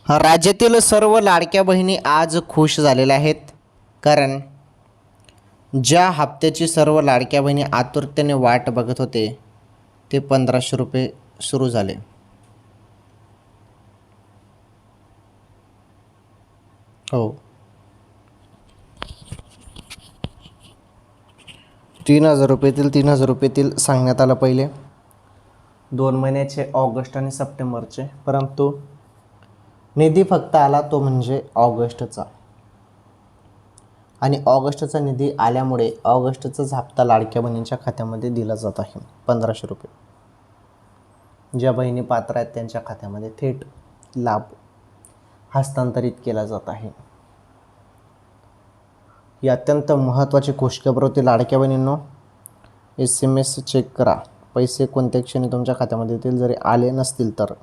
राज्यातील सर्व लाडक्या बहिणी आज खुश झालेल्या आहेत, कारण ज्या हप्त्याची सर्व लाडक्या बहिणी आतुरतेने वाट बघत होते ते 1500 रुपये सुरू झाले. हो, 3000 रुपयेतील 3000 रुपयेतील सांगण्यात आलं पहिले 2 महिन्याचे ऑगस्ट आणि सप्टेंबरचे, परंतु निधी फक्त आला तो म्हणजे ऑगस्टचा. आणि ऑगस्टचा निधी आल्यामुळे ऑगस्टचाच हप्ता लाडक्या बहिणींच्या खात्यामध्ये दिला जात आहे 1500 रुपये. ज्या बहिणी पात्र आहेत त्यांच्या खात्यामध्ये थेट लाभ हस्तांतरित केला जात आहे. ही अत्यंत महत्त्वाची खुशखबर होती लाडक्या बहिणींनो. SMS चेक करा, पैसे कोणत्या क्षणी तुमच्या खात्यामध्ये येतील. जरी आले नसतील तर